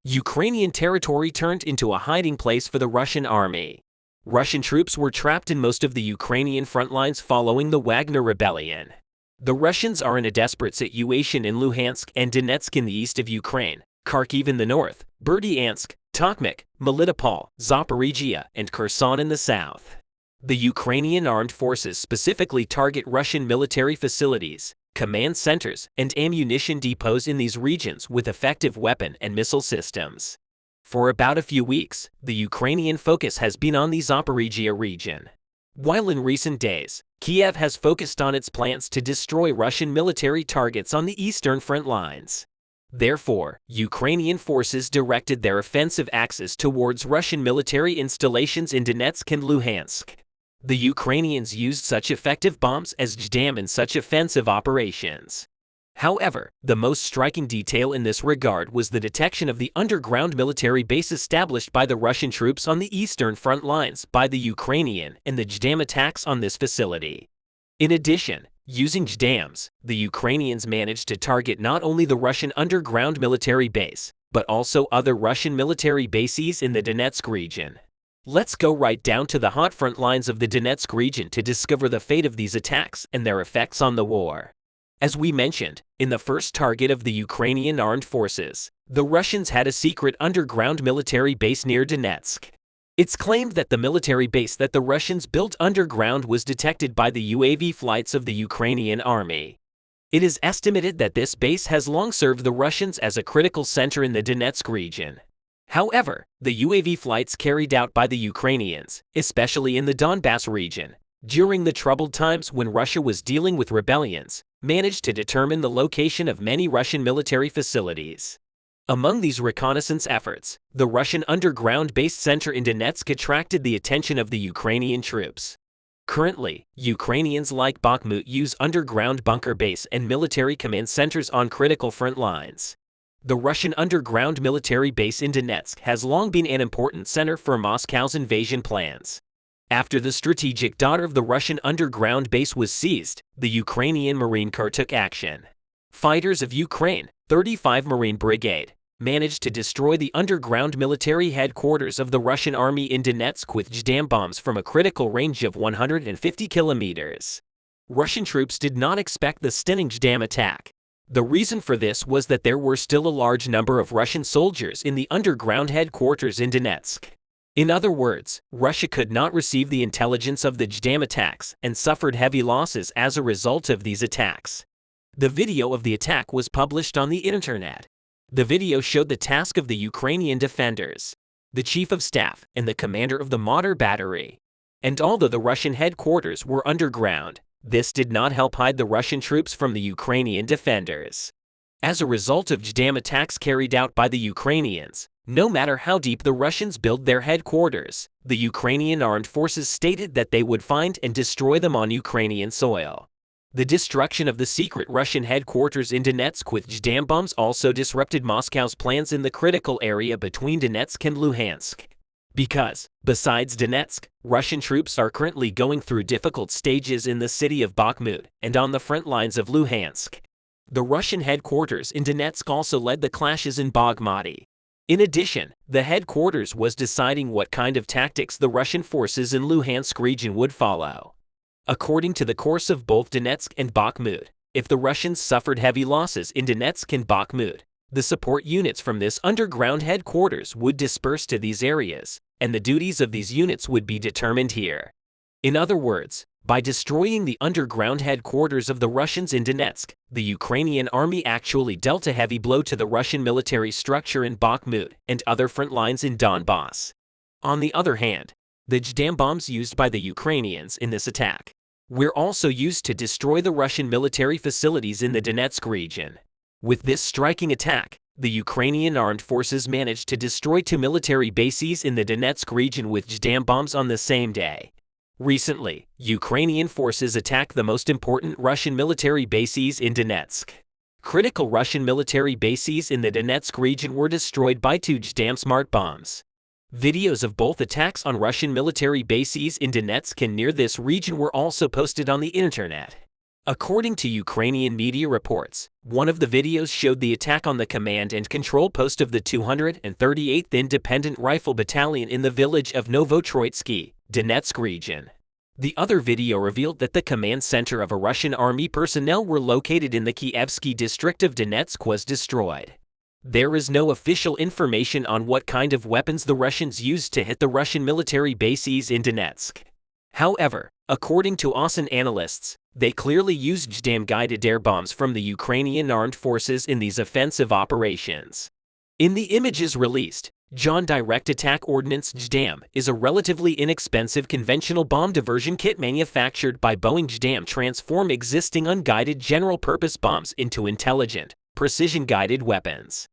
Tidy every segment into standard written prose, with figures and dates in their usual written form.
Ukrainian territory turned into a hiding place for the Russian army. Russian troops were trapped in most of the Ukrainian front lines following the Wagner rebellion. The Russians are in a desperate situation in Luhansk and Donetsk in the east of Ukraine, Kharkiv in the north, Berdyansk, Tokmak, Melitopol, Zaporizhia, and Kherson in the south. The Ukrainian armed forces specifically target Russian military facilities, command centers, and ammunition depots in these regions with effective weapon and missile systems. For about a few weeks, the Ukrainian focus has been on the Zaporizhia region. While in recent days, Kiev has focused on its plans to destroy Russian military targets on the eastern front lines. Therefore, Ukrainian forces directed their offensive axis towards Russian military installations in Donetsk and Luhansk. The Ukrainians used such effective bombs as JDAM in such offensive operations. However, the most striking detail in this regard was the detection of the underground military base established by the Russian troops on the eastern front lines by the Ukrainian and the JDAM attacks on this facility. In addition, using JDAMs, the Ukrainians managed to target not only the Russian underground military base, but also other Russian military bases in the Donetsk region. Let's go right down to the hot front lines of the Donetsk region to discover the fate of these attacks and their effects on the war. As we mentioned, in the first target of the Ukrainian armed forces, the Russians had a secret underground military base near Donetsk. It's claimed that the military base that the Russians built underground was detected by the UAV flights of the Ukrainian army. It is estimated that this base has long served the Russians as a critical center in the Donetsk region. However, the UAV flights carried out by the Ukrainians, especially in the Donbass region, during the troubled times when Russia was dealing with rebellions, managed to determine the location of many Russian military facilities. Among these reconnaissance efforts, the Russian underground base center in Donetsk attracted the attention of the Ukrainian troops. Currently, Ukrainians like Bakhmut use underground bunker base and military command centers on critical front lines. The Russian underground military base in Donetsk has long been an important center for Moscow's invasion plans. After the strategic daughter of the Russian underground base was seized, the Ukrainian Marine Corps took action. Fighters of Ukraine, 35 Marine Brigade, managed to destroy the underground military headquarters of the Russian army in Donetsk with JDAM bombs from a critical range of 150 kilometers. Russian troops did not expect the stunning JDAM attack. The reason for this was that there were still a large number of Russian soldiers in the underground headquarters in Donetsk. In other words, Russia could not receive the intelligence of the JDAM attacks and suffered heavy losses as a result of these attacks. The video of the attack was published on the internet. The video showed the task of the Ukrainian defenders, the chief of staff, and the commander of the mortar battery. And although the Russian headquarters were underground, this did not help hide the Russian troops from the Ukrainian defenders. As a result of JDAM attacks carried out by the Ukrainians, no matter how deep the Russians build their headquarters, the Ukrainian armed forces stated that they would find and destroy them on Ukrainian soil. The destruction of the secret Russian headquarters in Donetsk with JDAM bombs also disrupted Moscow's plans in the critical area between Donetsk and Luhansk. Because, besides Donetsk, Russian troops are currently going through difficult stages in the city of Bakhmut and on the front lines of Luhansk. The Russian headquarters in Donetsk also led the clashes in Bakhmut. In addition, the headquarters was deciding what kind of tactics the Russian forces in Luhansk region would follow. According to the course of both Donetsk and Bakhmut, if the Russians suffered heavy losses in Donetsk and Bakhmut, the support units from this underground headquarters would disperse to these areas, and the duties of these units would be determined here. In other words, by destroying the underground headquarters of the Russians in Donetsk, the Ukrainian army actually dealt a heavy blow to the Russian military structure in Bakhmut and other front lines in Donbass. On the other hand, the JDAM bombs used by the Ukrainians in this attack were also used to destroy the Russian military facilities in the Donetsk region. With this striking attack, the Ukrainian armed forces managed to destroy 2 military bases in the Donetsk region with JDAM bombs on the same day. Recently, Ukrainian forces attacked the most important Russian military bases in Donetsk. Critical Russian military bases in the Donetsk region were destroyed by 2 JDAM smart bombs. Videos of both attacks on Russian military bases in Donetsk and near this region were also posted on the internet. According to Ukrainian media reports, one of the videos showed the attack on the command and control post of the 238th Independent Rifle Battalion in the village of Novotroitsky, Donetsk region. The other video revealed that the command center of a Russian army personnel were located in the Kievsky district of Donetsk was destroyed. There is no official information on what kind of weapons the Russians used to hit the Russian military bases in Donetsk. However, according to OSIN analysts, they clearly used JDAM-guided air bombs from the Ukrainian armed forces in these offensive operations. In the images released, JON Direct Attack Ordnance JDAM is a relatively inexpensive conventional bomb diversion kit manufactured by Boeing. JDAM transform existing unguided general-purpose bombs into intelligent, precision-guided weapons.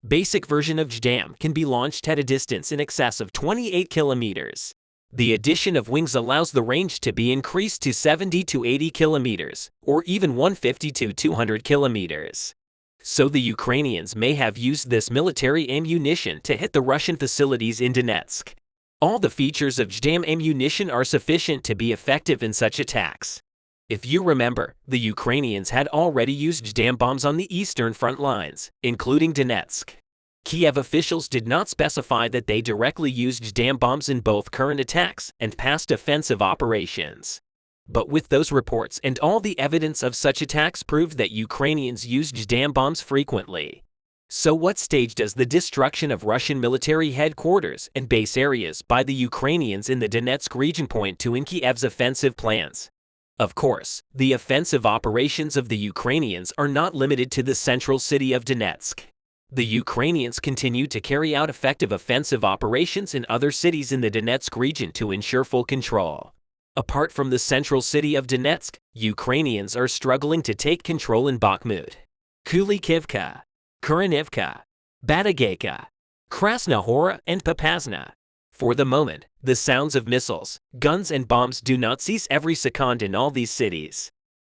Basic version of JDAM can be launched at a distance in excess of 28 kilometers. The addition of wings allows the range to be increased to 70 to 80 kilometers, or even 150 to 200 kilometers. So the Ukrainians may have used this military ammunition to hit the Russian facilities in Donetsk. All the features of JDAM ammunition are sufficient to be effective in such attacks. If you remember, the Ukrainians had already used JDAM bombs on the eastern front lines, including Donetsk. Kiev officials did not specify that they directly used JDAM bombs in both current attacks and past offensive operations. But with those reports and all the evidence of such attacks proved that Ukrainians used JDAM bombs frequently. So what stage does the destruction of Russian military headquarters and base areas by the Ukrainians in the Donetsk region point to in Kiev's offensive plans? Of course, the offensive operations of the Ukrainians are not limited to the central city of Donetsk. The Ukrainians continue to carry out effective offensive operations in other cities in the Donetsk region to ensure full control. Apart from the central city of Donetsk, Ukrainians are struggling to take control in Bakhmut, Kulikivka, Kuranivka, Batagayka, Krasnohora, and Popasna. For the moment, the sounds of missiles, guns, and bombs do not cease every second in all these cities.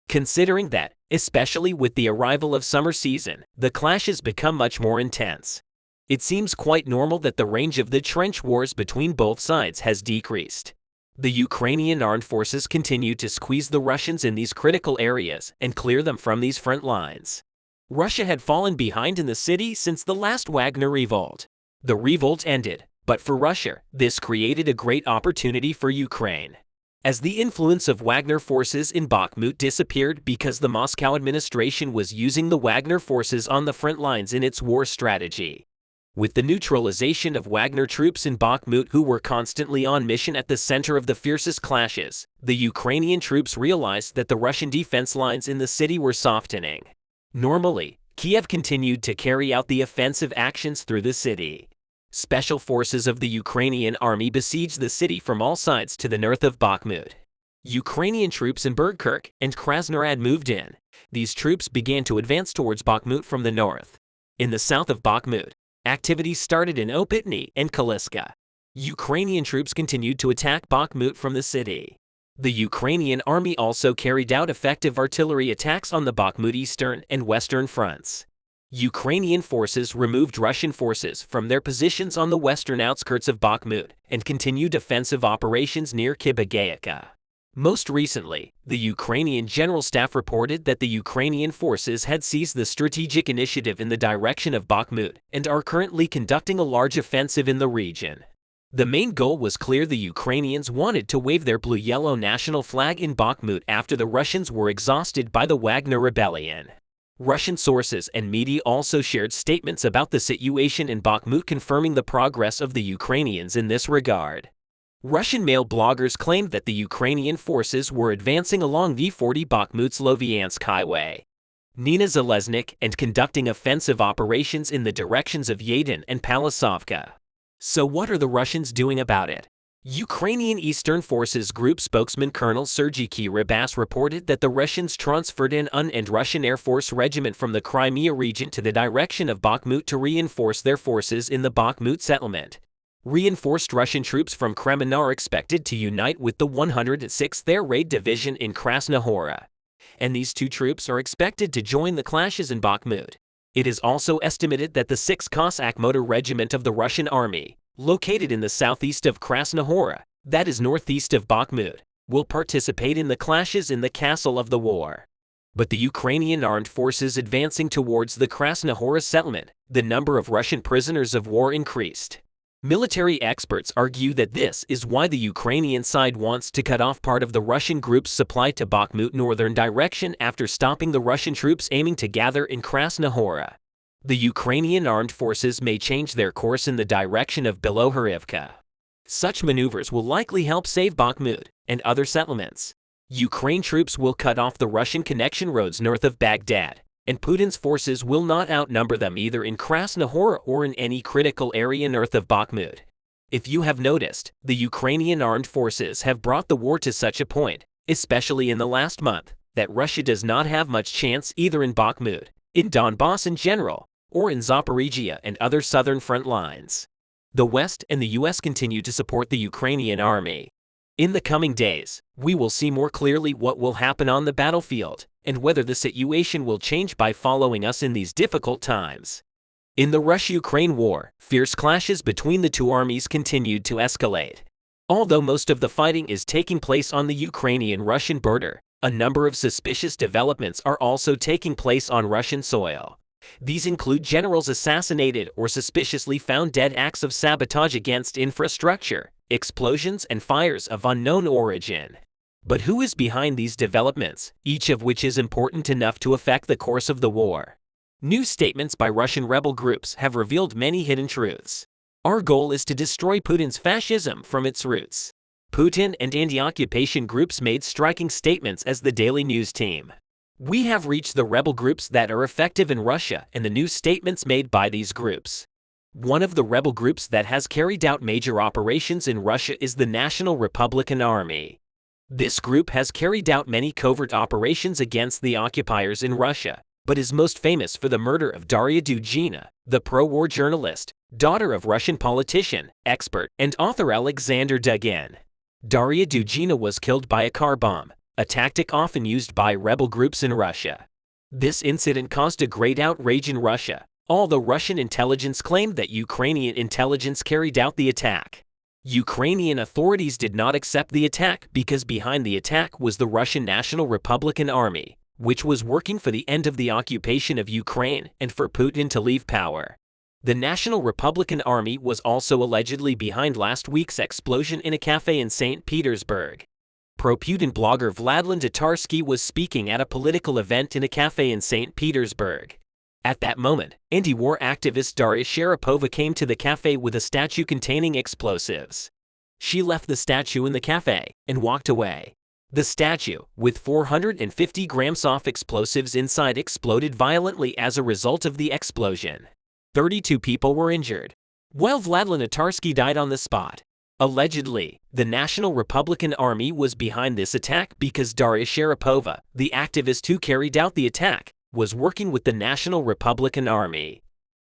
Considering that, especially with the arrival of summer season, the clashes become much more intense. It seems quite normal that the range of the trench wars between both sides has decreased. The Ukrainian armed forces continue to squeeze the Russians in these critical areas and clear them from these front lines. Russia had fallen behind in the city since the last Wagner revolt. The revolt ended, but for Russia, this created a great opportunity for Ukraine. As the influence of Wagner forces in Bakhmut disappeared because the Moscow administration was using the Wagner forces on the front lines in its war strategy. With the neutralization of Wagner troops in Bakhmut who were constantly on mission at the center of the fiercest clashes, the Ukrainian troops realized that the Russian defense lines in the city were softening. Normally, Kiev continued to carry out the offensive actions through the city. Special forces of the Ukrainian army besieged the city from all sides to the north of Bakhmut. Ukrainian troops in Bergkirk and Krasnohrad moved in. These troops began to advance towards Bakhmut from the north. In the south of Bakhmut, activities started in Opitny and Kaliska. Ukrainian troops continued to attack Bakhmut from the city. The Ukrainian army also carried out effective artillery attacks on the Bakhmut eastern and western fronts. Ukrainian forces removed Russian forces from their positions on the western outskirts of Bakhmut and continued offensive operations near Kibagaevka. Most recently, the Ukrainian General Staff reported that the Ukrainian forces had seized the strategic initiative in the direction of Bakhmut and are currently conducting a large offensive in the region. The main goal was clear: the Ukrainians wanted to wave their blue-yellow national flag in Bakhmut after the Russians were exhausted by the Wagner rebellion. Russian sources and media also shared statements about the situation in Bakhmut confirming the progress of the Ukrainians in this regard. Russian male bloggers claimed that the Ukrainian forces were advancing along the 40 Bakhmut Sloviansk highway, Nina Zalesnik, and conducting offensive operations in the directions of Yadin and Palisovka. So what are the Russians doing about it? Ukrainian Eastern Forces Group spokesman Colonel Sergei Kiribas reported that the Russians transferred an UN and Russian Air Force regiment from the Crimea region to the direction of Bakhmut to reinforce their forces in the Bakhmut settlement. Reinforced Russian troops from Kremen are expected to unite with the 106th Air Raid Division in Krasnohora, and these two troops are expected to join the clashes in Bakhmut. It is also estimated that the 6th Cossack Motor Regiment of the Russian Army, located in the southeast of Krasnohora, that is northeast of Bakhmut, will participate in the clashes in the Castle of the War. But the Ukrainian armed forces advancing towards the Krasnohora settlement, the number of Russian prisoners of war increased. Military experts argue that this is why the Ukrainian side wants to cut off part of the Russian group's supply to Bakhmut northern direction after stopping the Russian troops aiming to gather in Krasnohora. The Ukrainian armed forces may change their course in the direction of Bilohorivka. Such maneuvers will likely help save Bakhmut and other settlements. Ukraine troops will cut off the Russian connection roads north of Baghdad, and Putin's forces will not outnumber them either in Krasnohora or in any critical area north of Bakhmut. If you have noticed, the Ukrainian armed forces have brought the war to such a point, especially in the last month, that Russia does not have much chance either in Bakhmut, in Donbass in general, or in Zaporizhia and other southern front lines. The West and the US continue to support the Ukrainian army. In the coming days, we will see more clearly what will happen on the battlefield, and whether the situation will change by following us in these difficult times. In the Russia-Ukraine war, fierce clashes between the two armies continued to escalate. Although most of the fighting is taking place on the Ukrainian-Russian border, a number of suspicious developments are also taking place on Russian soil. These include generals assassinated or suspiciously found dead, acts of sabotage against infrastructure, explosions and fires of unknown origin. But who is behind these developments, each of which is important enough to affect the course of the war? New statements by Russian rebel groups have revealed many hidden truths. Our goal is to destroy Putin's fascism from its roots. Putin and anti-occupation groups made striking statements as the Daily News team. We have reached the rebel groups that are effective in Russia and the new statements made by these groups. One of the rebel groups that has carried out major operations in Russia is the National Republican Army. This group has carried out many covert operations against the occupiers in Russia, but is most famous for the murder of Daria Dugina, the pro-war journalist, daughter of Russian politician, expert, and author Alexander Dugin. Daria Dugina was killed by a car bomb, a tactic often used by rebel groups in Russia. This incident caused a great outrage in Russia, although Russian intelligence claimed that Ukrainian intelligence carried out the attack. Ukrainian authorities did not accept the attack because behind the attack was the Russian National Republican Army, which was working for the end of the occupation of Ukraine and for Putin to leave power. The National Republican Army was also allegedly behind last week's explosion in a cafe in St. Petersburg. Pro-Putin blogger Vladlen Tatarsky was speaking at a political event in a cafe in St. Petersburg. At that moment, anti-war activist Daria Sharapova came to the cafe with a statue containing explosives. She left the statue in the cafe and walked away. The statue, with 450 grams of explosives inside, exploded violently as a result of the explosion. 32 people were injured, while Vladlen Tatarsky died on the spot. Allegedly, the National Republican Army was behind this attack because Daria Sharapova, the activist who carried out the attack, was working with the National Republican Army.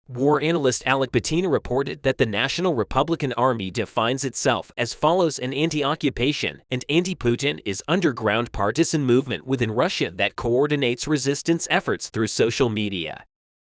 War analyst Alek Batina reported that the National Republican Army defines itself as follows: an anti-occupation and anti-Putin is underground partisan movement within Russia that coordinates resistance efforts through social media.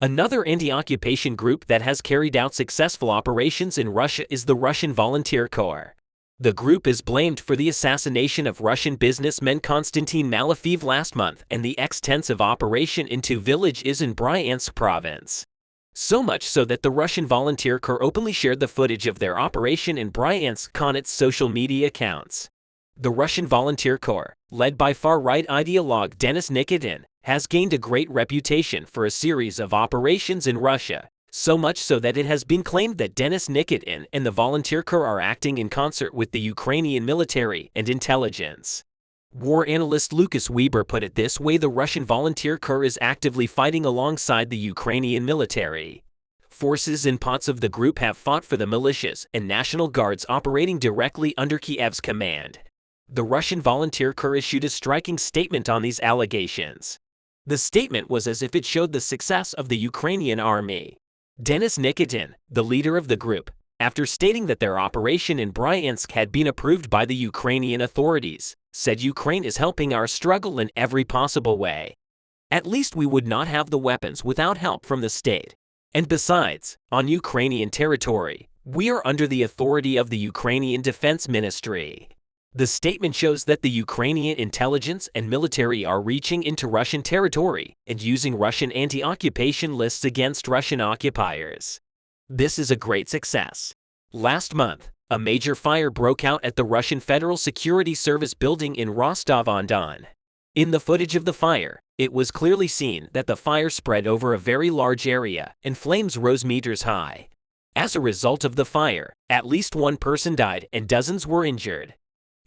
Another anti-occupation group that has carried out successful operations in Russia is the Russian Volunteer Corps. The group is blamed for the assassination of Russian businessman Konstantin Malafeev last month, and the extensive operation into villages in Bryansk province. So much so that the Russian Volunteer Corps openly shared the footage of their operation in Bryansk on its social media accounts. The Russian Volunteer Corps, led by far-right ideologue Denis Nikitin, has gained a great reputation for a series of operations in Russia, so much so that it has been claimed that Denis Nikitin and the Volunteer Corps are acting in concert with the Ukrainian military and intelligence. War analyst Lucas Weber put it this way: the Russian Volunteer Corps is actively fighting alongside the Ukrainian military. Forces in parts of the group have fought for the militias and National Guards operating directly under Kiev's command. The Russian Volunteer Corps issued a striking statement on these allegations. The statement was as if it showed the success of the Ukrainian army. Denis Nikitin, the leader of the group, after stating that their operation in Bryansk had been approved by the Ukrainian authorities, said Ukraine is helping our struggle in every possible way. At least we would not have the weapons without help from the state. And besides, on Ukrainian territory, we are under the authority of the Ukrainian Defense Ministry. The statement shows that the Ukrainian intelligence and military are reaching into Russian territory and using Russian anti-occupation lists against Russian occupiers. This is a great success. Last month, a major fire broke out at the Russian Federal Security Service building in Rostov-on-Don. In the footage of the fire, it was clearly seen that the fire spread over a very large area and flames rose meters high. As a result of the fire, at least one person died and dozens were injured.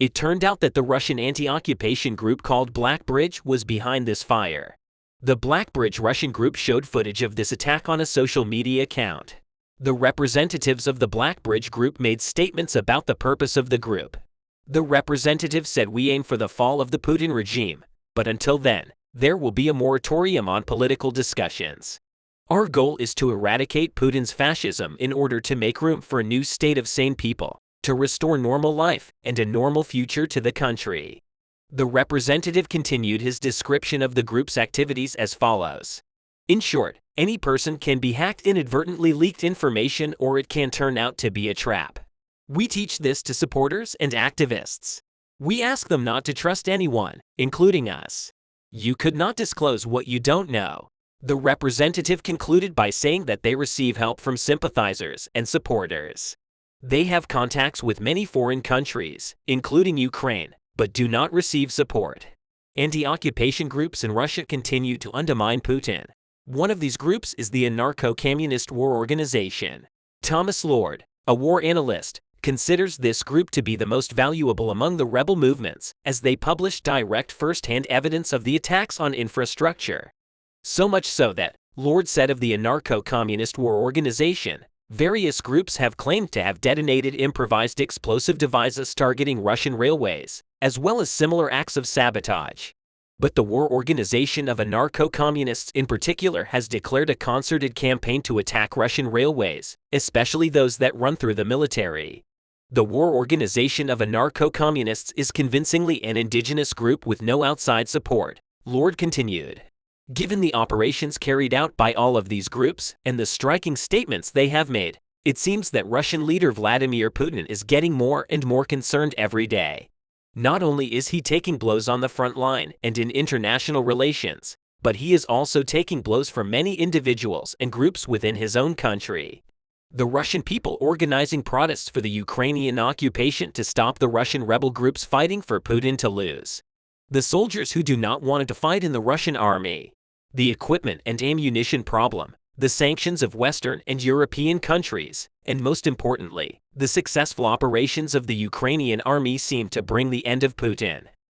It turned out that the Russian anti-occupation group called Black Bridge was behind this fire. The Black Bridge Russian group showed footage of this attack on a social media account. The representatives of the Black Bridge group made statements about the purpose of the group. The representative said, "We aim for the fall of the Putin regime, but until then, there will be a moratorium on political discussions. Our goal is to eradicate Putin's fascism in order to make room for a new state of sane people, to restore normal life and a normal future to the country." The representative continued his description of the group's activities as follows. In short, any person can be hacked, inadvertently leaked information, or it can turn out to be a trap. We teach this to supporters and activists. We ask them not to trust anyone, including us. You could not disclose what you don't know. The representative concluded by saying that they receive help from sympathizers and supporters. They have contacts with many foreign countries, including Ukraine, but do not receive support. Anti-occupation groups in Russia continue to undermine Putin. One of these groups is the Anarcho-Communist War Organization. Thomas Lord, a war analyst, considers this group to be the most valuable among the rebel movements, as they publish direct first-hand evidence of the attacks on infrastructure. So much so that, Lord said of the Anarcho-Communist War Organization, various groups have claimed to have detonated improvised explosive devices targeting Russian railways, as well as similar acts of sabotage. But the war organization of anarcho-communists in particular has declared a concerted campaign to attack Russian railways, especially those that run through the military. The war organization of anarcho-communists is convincingly an indigenous group with no outside support, Lord continued. Given the operations carried out by all of these groups and the striking statements they have made, it seems that Russian leader Vladimir Putin is getting more and more concerned every day. Not only is he taking blows on the front line and in international relations, but he is also taking blows from many individuals and groups within his own country. The Russian people organizing protests for the Ukrainian occupation to stop the Russian rebel groups fighting for Putin to lose. The soldiers who do not want to fight in the Russian army. The equipment and ammunition problem, the sanctions of Western and European countries, and most importantly, the successful operations of the Ukrainian army seem to bring the end of Putin.